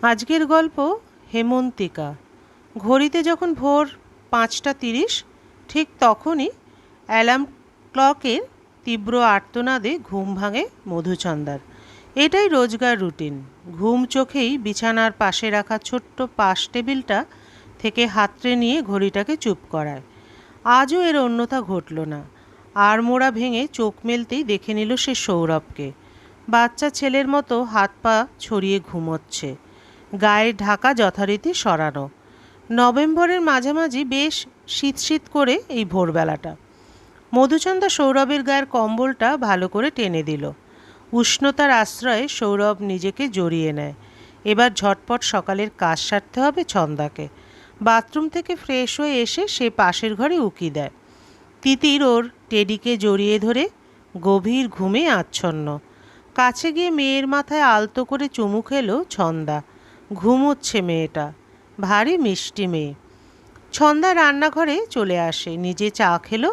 আজকের গল্প হেমন্তিকা। ঘড়িতে যখন ভোর 5:30 ঠিক তখনই অ্যালার্ম ক্লকের তীব্র আর্তনাদে ঘুম ভাঙে মধুচন্দার। এটাই রোজগার রুটিন। ঘুম চোখেই বিছানার পাশে রাখা ছোট্ট পাশ টেবিলটা থেকে হাতড়ে নিয়ে ঘড়িটাকে চুপ করায়। আজও এর অন্যথা ঘটল না। আড়মোড়া ভেঙে চোখ মেলতেই দেখে নিল সে সৌরভকে। বাচ্চা ছেলের মতো হাত পা ছড়িয়ে ঘুমোচ্ছে, গায়ের ঢাকা যথারীতি সরানো। নভেম্বরের মাঝামাঝি বেশ শীত শীত করে এই ভোরবেলাটা। মধুচন্দ্রা সৌরভের গায়ের কম্বলটা ভালো করে টেনে দিল। উষ্ণতার আশ্রয়ে সৌরভ নিজেকে জড়িয়ে নেয়। এবার ঝটপট সকালের কাজ সারতে হবে ছন্দাকে। বাথরুম থেকে ফ্রেশ হয়ে এসে সে পাশের ঘরে উকি দেয়। তিতির ওর টেডিকে জড়িয়ে ধরে গভীর ঘুমে আচ্ছন্ন। কাছে গিয়ে মেয়ের মাথায় আলতো করে চুমু খেলো ছন্দা। ঘুমোচ্ছে মেয়েটা, ভারী মিষ্টি মেয়ে। ছন্দা রান্নাঘরে চলে আসে, নিজে চা খেলো।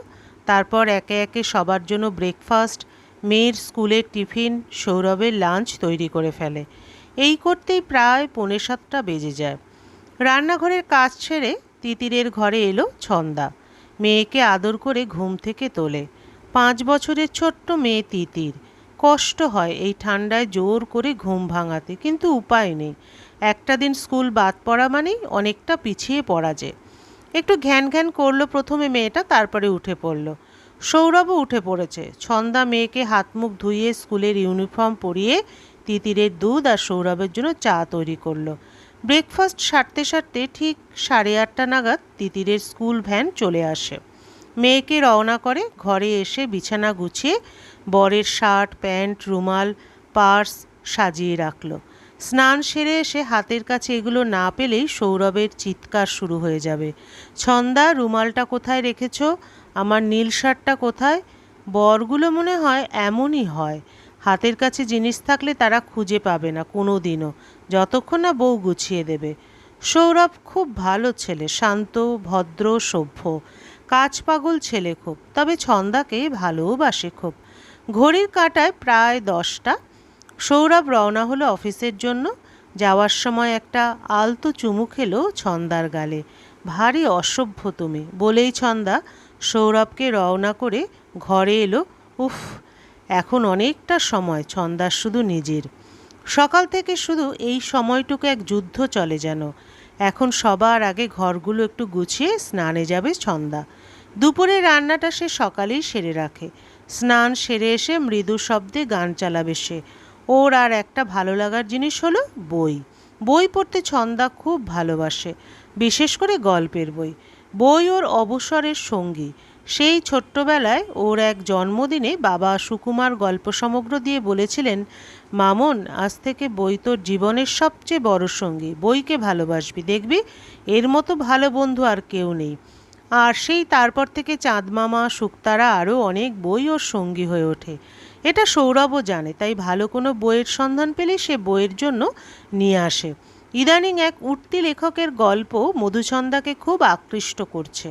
তারপর একে একে সবার জন্য ব্রেকফাস্ট, মেয়ের স্কুলের টিফিন, সৌরভের লাঞ্চ তৈরি করে ফেলে। এই করতেই প্রায় 6:45 বেজে যায়। রান্নাঘরের কাজ ছেড়ে তিতিরের ঘরে এলো ছন্দা। মেয়েকে আদর করে ঘুম থেকে তোলে। 5 বছরের ছোট্ট মেয়ে তিতির। কষ্ট হয় এই ঠান্ডায় জোর করে ঘুম ভাঙাতে, কিন্তু উপায় নেই। একটা দিন স্কুল বাদ পড়া মানেই অনেকটা পিছিয়ে পড়া যায়। একটু ঘ্যান ঘ্যান করলো প্রথমে মেয়েটা, তারপরে উঠে পড়ল। সৌরভও উঠে পড়েছে। ছন্দা মেয়েকে হাত মুখ ধুইয়ে স্কুলের ইউনিফর্ম পরিয়ে তিতিরের দুধ আর সৌরভের জন্য চা তৈরি করলো। ব্রেকফাস্ট সারতে সারতে ঠিক 8:30 নাগাদ তিতিরের স্কুল ভ্যান চলে আসে। মেয়েকে রওনা করে। ঘরে এসে বিছানা গুছিয়ে বরের শার্ট, প্যান্ট, রুমাল, পার্স সাজিয়ে রাখল। স্নান সেরে এসে হাতের কাছে এগুলো না পেলেই সৌরভের চিৎকার শুরু হয়ে যাবে। ছন্দা, রুমালটা কোথায় রেখেছ? আমার নীল শার্টটা কোথায়? বরগুলো মনে হয় এমনই হয়, হাতের কাছে জিনিস থাকলে তারা খুঁজে পাবে না কোনো দিনও, যতক্ষণ না বউ গুছিয়ে দেবে। সৌরভ খুব ভালো ছেলে, শান্ত, ভদ্র, সভ্য, কাজ পাগল ছেলে খুব, তবে ছন্দাকে ভালোবাসে খুব। ঘড়ির কাঁটায় প্রায় 10টা। সৌরভ রওনা হলো অফিসের জন্য। যাওয়ার সময় একটা আলতো চুমু খেলো ছন্দার গালে। ভারী অসভ্য তুমি, বলেই ছন্দা সৌরভকে রওনা করে ঘরে এলো। উফ, এখন অনেকটা সময় ছন্দার শুধু নিজের। সকাল থেকে শুধু এই সময়টুকু এক যুদ্ধ চলে যেন। এখন সবার আগে ঘরগুলো একটু গুছিয়ে স্নানে যাবে ছন্দা। দুপুরে রান্নাটা সে সকালেই সেরে রাখে। স্নান সেরে এসে মৃদু শব্দে গান চালাবে সে। ওর আর একটা ভালো লাগার জিনিস হলো বই। বই পড়তে ছন্দা খুব ভালোবাসে, বিশেষ করে গল্পের বই। বই ওর অবসরের সঙ্গী। সেই ছোট্টবেলায় ওর এক জন্মদিনে বাবা সুকুমার গল্প সমগ্র দিয়ে বলেছিলেন, মামন, আজ থেকে বই তোর জীবনের সবচেয়ে বড় সঙ্গী। বইকে ভালোবাসবি, দেখবি এর মতো ভালো বন্ধু আর কেউ নেই। আর সেই তারপর থেকে চাঁদমামা, শুকতারা, আরও অনেক বই ওর সঙ্গী হয়ে ওঠে। এটা সৌরভও জানে, তাই ভালো কোনো বইয়ের সন্ধান পেলে সে বইয়ের জন্য নিয়ে আসে। ইদানিং এক উঠতি লেখকের গল্প মধুচন্দাকে খুব আকৃষ্ট করছে।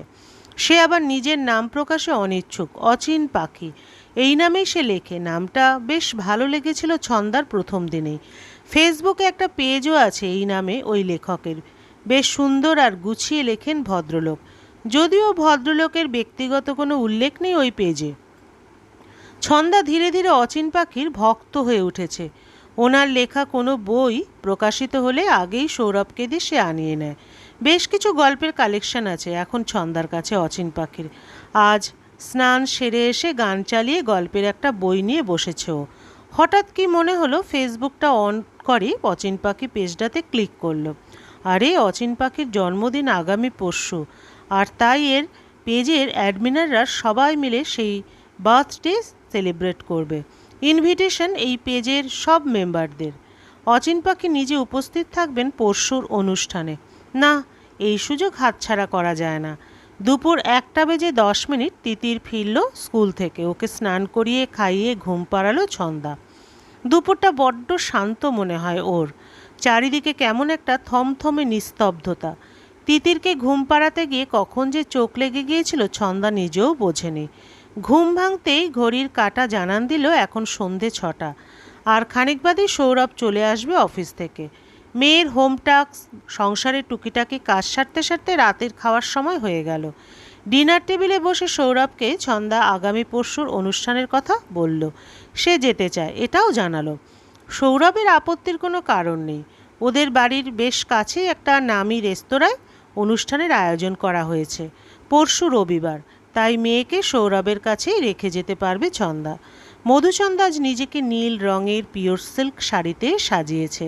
সে আবার নিজের নাম প্রকাশে অনিচ্ছুক। অচিন পাখি এই নামেই সে লেখে। নামটা বেশ ভালো লেগেছিল ছন্দার প্রথম দিনেই। ফেসবুকে একটা পেজও আছে এই নামে ওই লেখকের। বেশ সুন্দর আর গুছিয়ে লেখেন ভদ্রলোক। যদিও ভদ্রলোকের ব্যক্তিগত কোনো উল্লেখ নেই ওই পেজে। ছন্দা ধীরে ধীরে অচিন পাখির ভক্ত হয়ে উঠেছে। ওনার লেখা কোনো বই প্রকাশিত হলে আগেই সৌরভকে দিয়ে সে আনিয়ে নেয়। বেশ কিছু গল্পের কালেকশন আছে এখন ছন্দার কাছে অচিন পাখির। আজ স্নান সেরে এসে গান চালিয়ে গল্পের একটা বই নিয়ে বসেছে ও। হঠাৎ কি মনে হলো, ফেসবুকটা অন করে অচিন পাখি পেজটাতে ক্লিক করলো। আরে, অচিন পাখির জন্মদিন আগামী পরশু, আর তাই এর পেজের অ্যাডমিনাররা সবাই মিলে সেই বার্থডে সেলিব্রেট করবে। ইনভিটেশন এই পেজের সব মেম্বারদের। অচিন পাখি নিজে উপস্থিত থাকবেন পরশুর অনুষ্ঠানে। না, এই সুযোগ হাতছাড়া করা যায় না। দুপুর 1:10 তিতির ফিরল স্কুল থেকে। ওকে স্নান করিয়ে খাইয়ে ঘুম পাড়ালো ছন্দা। দুপুরটা বড্ড শান্ত মনে হয় ওর। চারিদিকে কেমন একটা থমথমে নিস্তব্ধতা। তিতিরকে ঘুম পাড়াতে গিয়ে কখন যে চোখ লেগে গিয়েছিল ছন্দা নিজেও বোঝেনি। ঘুম ভাঙতেই ঘড়ির কাঁটা জানান দিল এখন সন্ধে 6টা। আর খানিক বাদেই সৌরভ চলে আসবে অফিস থেকে। মেয়ের হোম টাস্ক, সংসারের টুকিটাকি কাজ সারতে সারতে রাতের খাওয়ার সময় হয়ে গেল। ডিনার টেবিলে বসে সৌরভকে ছন্দা আগামী পরশুর অনুষ্ঠানের কথা বলল। সে যেতে চায় এটাও জানালো। সৌরভের আপত্তির কোনো কারণ নেই। ওদের বাড়ির বেশ কাছেই একটা নামী রেস্তোরাঁয় অনুষ্ঠানের আয়োজন করা হয়েছে পরশু রবিবার, তাই মেয়েকে সৌরভের কাছেই রেখে যেতে পারবে ছন্দা। মধুচন্দা আজ নিজেকে নীল রঙের পিওর সিল্ক শাড়িতে সাজিয়েছে।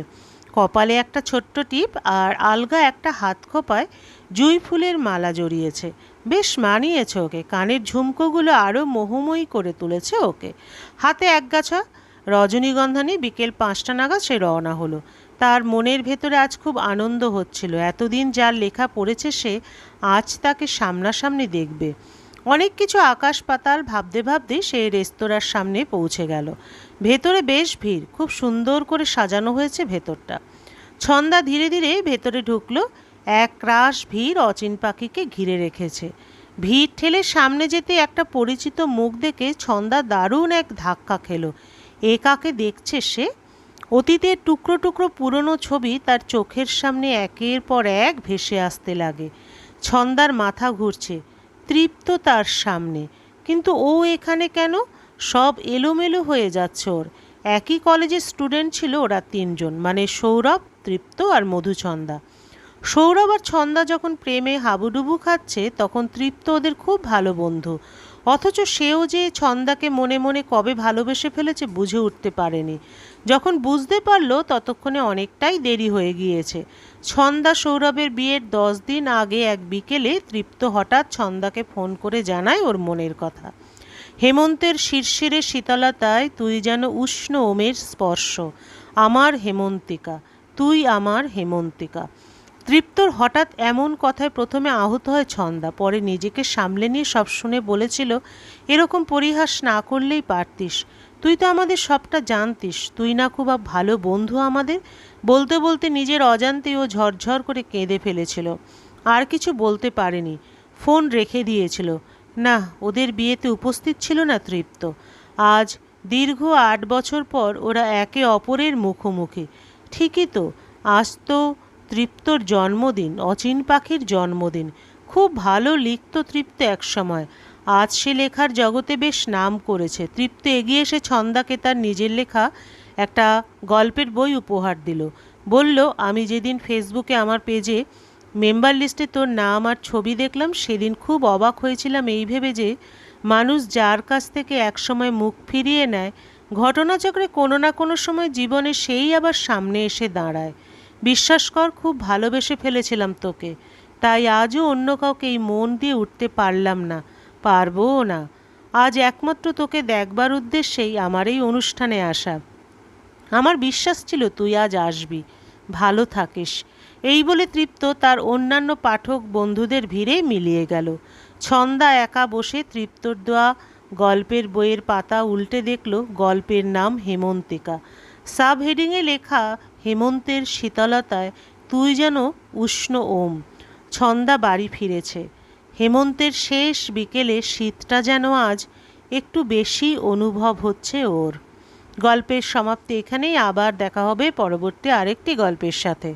কপালে একটা ছোট্ট টিপ আর আলগা একটা হাত খোপায় জুঁই ফুলের মালা জড়িয়েছে। বেশ মানিয়েছে ওকে। কানের ঝুমকোগুলো আরও মোহময়ী করে তুলেছে ওকে। হাতে একগাছা রজনীগন্ধা নিয়ে বিকেল 5টা নাগাদ সে রওনা হলো। তার মনের ভেতরে আজ খুব আনন্দ হচ্ছিল। এতদিন যার লেখা পড়েছে সে আজ তাকে সামনাসামনি দেখবে। অনেক কিছু আকাশ পাতাল ভাবতে ভাবতে সে রেস্তোরাঁর সামনে পৌঁছে গেল। ভেতরে বেশ ভিড়, খুব সুন্দর করে সাজানো হয়েছে ভেতরটা। ছন্দা ধীরে ধীরে ভেতরে ঢুকলো। এক রাশ ভিড় অচিন পাখিকে ঘিরে রেখেছে। ভিড় ঠেলে সামনে যেতে একটা পরিচিত মুখ দেখে ছন্দা দারুণ এক ধাক্কা খেলো। এ কাকে দেখছে সে? অতীতের টুকরো টুকরো পুরনো ছবি তার চোখের সামনে একের পর এক ভেসে আসতে লাগে। ছন্দার মাথা ঘুরছে। তৃপ্ত তার সামনে, কিন্তু ও এখানে কেন? সব এলোমেলো হয়ে যাচ্ছে ওর। একই কলেজের স্টুডেন্ট ছিল ওরা 3জন, মানে সৌরভ, তৃপ্ত আর মধুচন্দা। সৌরভ আর ছন্দা যখন প্রেমে হাবুডুবু খাচ্ছে তখন তৃপ্ত ওদের খুব ভালো বন্ধু, অথচ সেও যে ছন্দাকে মনে মনে কবে ভালোবেসে ফেলেছে বুঝে উঠতে পারেনি। যখন বুঝতে পারলো ততক্ষণে অনেকটাই দেরি হয়ে গিয়েছে। ছন্দা সৌরভের বিয়ের 10 দিন আগে এক বিকেলে তৃপ্ত হঠাৎ ছন্দাকে ফোন করে জানায় ওর মনের কথা। হেমন্তের শিরশিরে শীতলতায় তুই যেন উষ্ণ ওমের স্পর্শ, আমার হেমন্তিকা, তুই আমার হেমন্তিকা। তৃপ্তর হঠাৎ এমন কথায় প্রথমে আহত হয় ছন্দা, পরে নিজেকে সামলে নিয়ে সব শুনে বলেছিল, এরকম পরিহাস না করলেই পারতিস। তুই তো আমাদের সবটা জানতিস, তুই না খুব ভালো বন্ধু আমাদের। বলতে বলতে নিজের অজান্তে ও ঝরঝর করে কেঁদে ফেলেছিল। আর কিছু বলতে পারেনি, ফোন রেখে দিয়েছিল। না, ওদের বিয়েতে উপস্থিত ছিল না তৃপ্ত। আজ দীর্ঘ 8 বছর পর ওরা একে অপরের মুখোমুখি। ঠিকই তো, আজ তো তৃপ্তর জন্মদিন, অচিন পাখির জন্মদিন। খুব ভালো লিখত তৃপ্ত এক সময়। আজ সে লেখার জগতে বেশ নাম করেছে। তৃপ্ত এগিয়ে এসে ছন্দাকে তার নিজের লেখা একটা গল্পের বই উপহার দিল। বলল, আমি যেদিন ফেসবুকে আমার পেজে মেম্বার লিস্টে তোর নাম আর ছবি দেখলাম সেদিন খুব অবাক হয়েছিলাম এই ভেবে যে মানুষ যার কাছ থেকে একসময় মুখ ফিরিয়ে নেয়, ঘটনাচক্রে কোনো না কোনো সময় জীবনে সেই আবার সামনে এসে দাঁড়ায়। বিশ্বাস কর, খুব ভালোবেসে ফেলেছিলাম তোকে, তাই আজও অন্য কাউকে এই মন দিয়ে উঠতে পারলাম না, পারবও না। আজ একমাত্র তোকে দেখবার উদ্দেশ্যেই আমার এই অনুষ্ঠানে আসা। আমার বিশ্বাস ছিল তুই আজ আসবি। ভালো থাকিস। এই বলে তৃপ্ত তার অন্যান্য পাঠক বন্ধুদের ভিড়ে মিলিয়ে গেল। ছন্দা একা বসে তৃপ্তর দেওয়া গল্পের বইয়ের পাতা উল্টে দেখল গল্পের নাম হেমন্তিকা। সাব হেডিংয়ে লেখা, হেমন্তের শীতলতায় তুই যেন উষ্ণ ওম। ছন্দা বাড়ি ফিরেছে। হেমন্তের শেষ বিকেলে শীতটা যেন আজ একটু বেশি অনুভব হচ্ছে ওর। গল্পের সমাপ্তি এখানেই। আবার দেখা হবে পরবর্তী আরেকটি গল্পের সাথে।